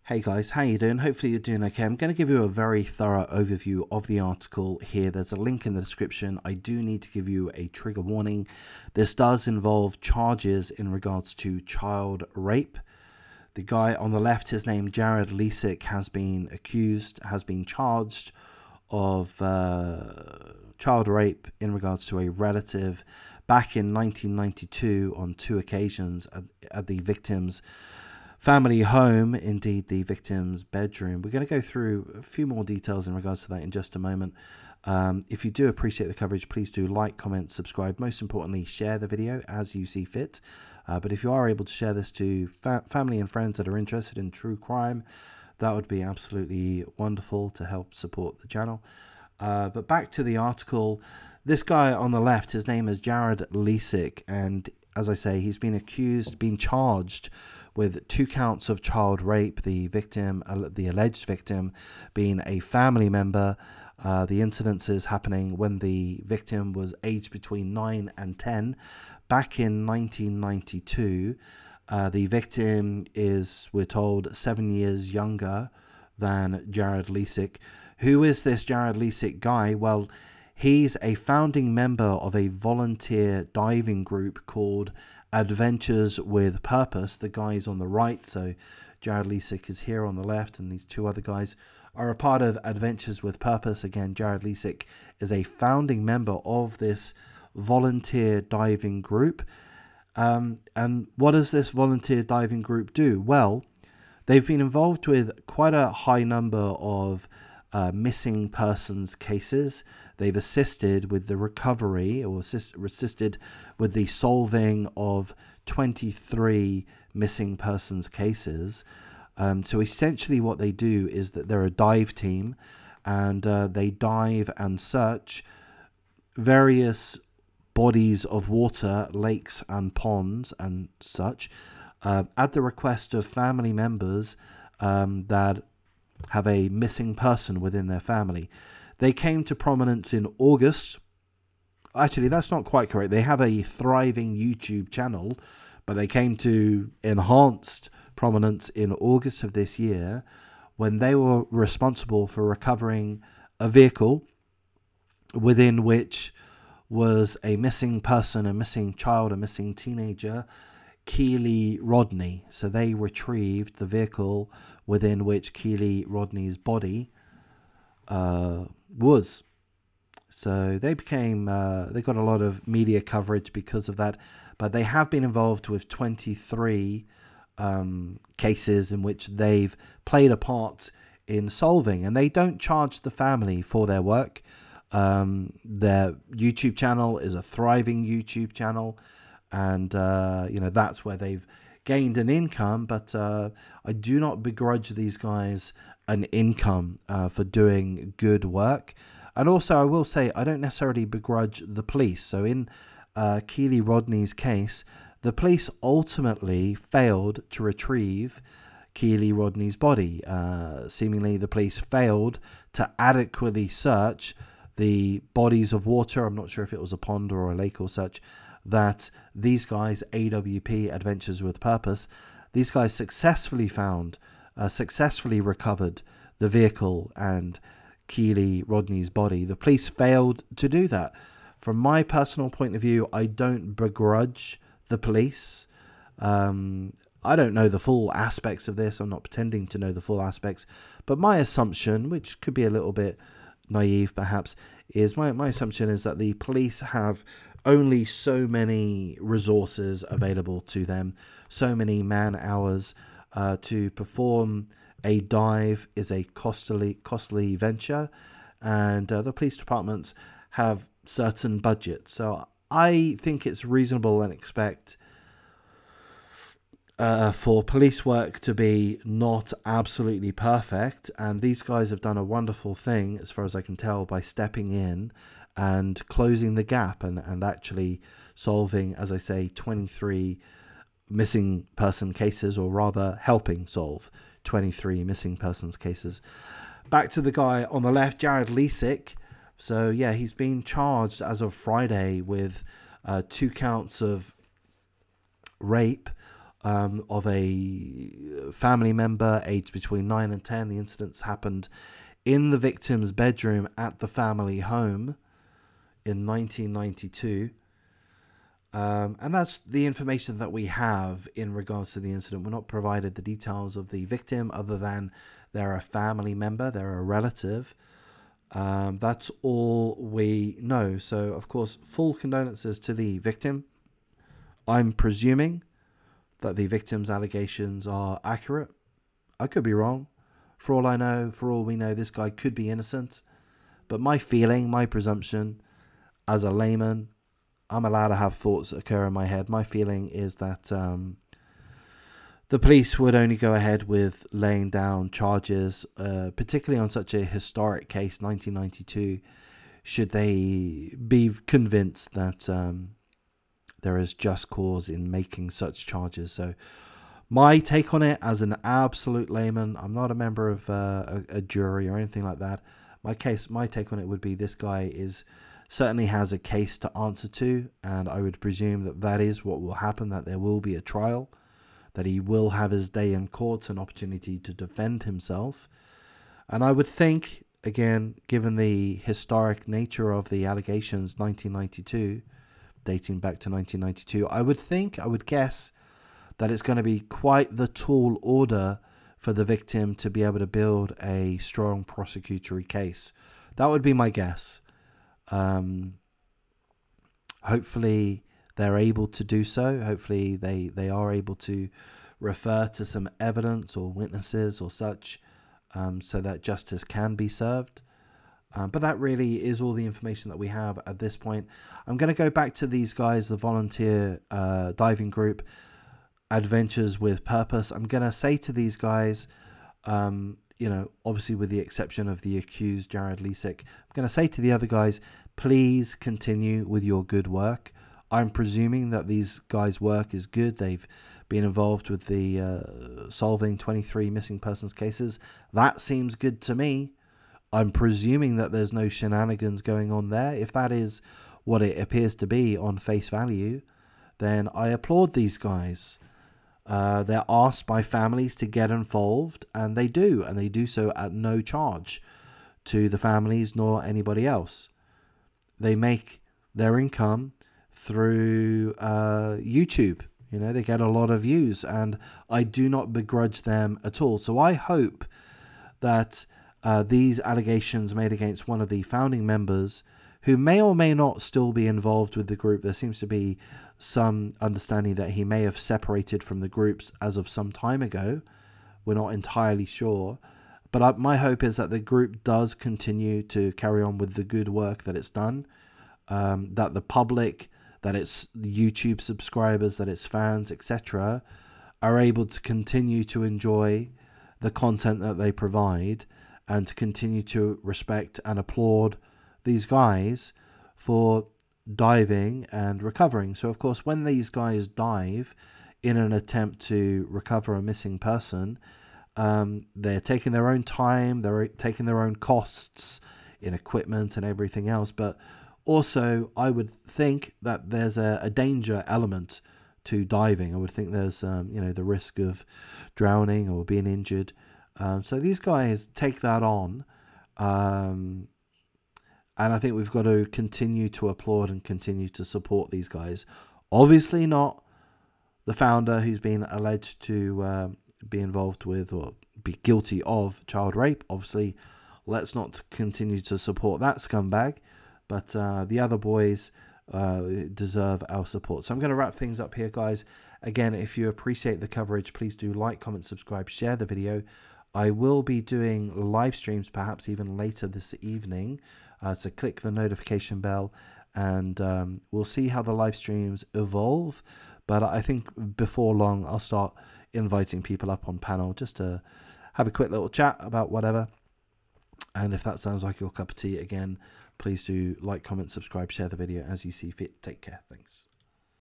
Hey guys, how you doing? Hopefully you're doing okay. I'm going to give you a very thorough overview of the article here. There's a link in the description. I do need to give you a trigger warning. This does involve charges in regards to child rape. The guy on the left, his name Jared Leisek, has been charged of child rape in regards to a relative back in 1992 on two occasions at the victim's family home, indeed the victim's bedroom. We're going to go through a few more details in regards to that in just a moment. If you do appreciate the coverage, please do like, comment, subscribe. Most importantly, share the video as you see fit. But if you are able to share this to family and friends that are interested in true crime, that would be absolutely wonderful to help support the channel. But back to the article. This guy on the left, his name is Jared Leisek, and as I say, he's been charged with 2 counts of child rape. The alleged victim being a family member. The incidences happening when the victim was aged between 9 and 10 back in 1992. The victim is, we're told, 7 years younger than Jared Leisek. Who is this Jared Leisek guy? Well, he's a founding member of a volunteer diving group called Adventures with Purpose. The guys on the right, so Jared Leisek is here on the left, and these two other guys are a part of Adventures with Purpose. Again, Jared Leisek is a founding member of this volunteer diving group. And what does this volunteer diving group do? Well, they've been involved with quite a high number of missing persons cases. They've assisted with the recovery or assisted with the solving of 23 missing persons cases. So essentially what they do is that they're a dive team, and they dive and search various bodies of water, lakes and ponds and such, at the request of family members that have a missing person within their family. They came to prominence in August. Actually, that's not quite correct. They have a thriving YouTube channel, but they came to enhanced prominence in August of this year when they were responsible for recovering a vehicle within which was a missing person, a missing child, a missing teenager, Keely Rodney. So they retrieved the vehicle within which Keely Rodney's body was. So they became, they got a lot of media coverage because of that. But they have been involved with 23 cases in which they've played a part in solving, and they don't charge the family for their work. Their YouTube channel is a thriving YouTube channel, and that's where they've gained an income. But I do not begrudge these guys an income for doing good work. And also I will say I don't necessarily begrudge the police. So in Keely Rodney's case, the police ultimately failed to retrieve Keely Rodney's body. Seemingly the police failed to adequately search the bodies of water. I'm not sure if it was a pond or a lake or such, that these guys, AWP, Adventures with Purpose, these guys successfully recovered the vehicle and Keely Rodney's body. The police failed to do that. From my personal point of view, I don't begrudge the police. I don't know the full aspects of this. I'm not pretending to know the full aspects, but my assumption, which could be a little bit naive perhaps, is my assumption is that the police have only so many resources available to them, so many man hours. To perform a dive is a costly venture, and the police departments have certain budgets. So I think it's reasonable and expect for police work to be not absolutely perfect, and these guys have done a wonderful thing as far as I can tell by stepping in and closing the gap and actually solving, as I say, 23 missing person cases, or rather helping solve 23 missing persons cases. Back to the guy on the left, Jared Leisek. So yeah, he's been charged as of Friday with 2 counts of rape of a family member aged between 9 and 10. The incidents happened in the victim's bedroom at the family home in 1992. And that's the information that we have in regards to the incident. We're not provided the details of the victim other than they're a family member, they're a relative. That's all we know. So, of course, full condolences to the victim. I'm presuming that the victim's allegations are accurate. I could be wrong. For all I know, for all we know, this guy could be innocent. But my feeling, my presumption, as a layman, I'm allowed to have thoughts that occur in my head. My feeling is that the police would only go ahead with laying down charges, particularly on such a historic case, 1992, should they be convinced that there is just cause in making such charges. So my take on it as an absolute layman, I'm not a member of a jury or anything like that. My take on it would be this guy certainly has a case to answer to, and I would presume that that is what will happen, that there will be a trial, that he will have his day in court, an opportunity to defend himself. And I would think, again, given the historic nature of the allegations, 1992, dating back to 1992, I would guess that it's going to be quite the tall order for the victim to be able to build a strong prosecutory case. That would be my guess. Hopefully they're able to do so. Hopefully they are able to refer to some evidence or witnesses or such, so that justice can be served. But that really is all the information that we have at this point. I'm going to go back to these guys, the volunteer diving group, Adventures with Purpose. I'm going to say to these guys, obviously with the exception of the accused, Jared Leisek, I'm going to say to the other guys, please continue with your good work. I'm presuming that these guys' work is good. They've been involved with the solving 23 missing persons cases. That seems good to me. I'm presuming that there's no shenanigans going on there. If that is what it appears to be on face value, then I applaud these guys. They're asked by families to get involved, and they do so at no charge to the families nor anybody else. They make their income through YouTube. They get a lot of views, and I do not begrudge them at all. So I hope that these allegations made against one of the founding members, who may or may not still be involved with the group, there seems to be some understanding that he may have separated from the groups as of some time ago. We're not entirely sure. But my hope is that the group does continue to carry on with the good work that it's done, that the public, that its YouTube subscribers, that its fans, etc., are able to continue to enjoy the content that they provide and to continue to respect and applaud these guys for diving and recovering. So, of course, when these guys dive in an attempt to recover a missing person, they're taking their own time, they're taking their own costs in equipment and everything else. But also, I would think that there's a danger element to diving. I would think there's, the risk of drowning or being injured. So these guys take that on. And I think we've got to continue to applaud and continue to support these guys. Obviously not the founder who's been alleged to be involved with or be guilty of child rape. Obviously, let's not continue to support that scumbag. But the other boys deserve our support. So I'm going to wrap things up here, guys. Again, if you appreciate the coverage, please do like, comment, subscribe, share the video. I will be doing live streams, perhaps even later this evening. So click the notification bell, and we'll see how the live streams evolve. But I think before long, I'll start inviting people up on panel just to have a quick little chat about whatever. And if that sounds like your cup of tea, again, please do like, comment, subscribe, share the video as you see fit. Take care. Thanks.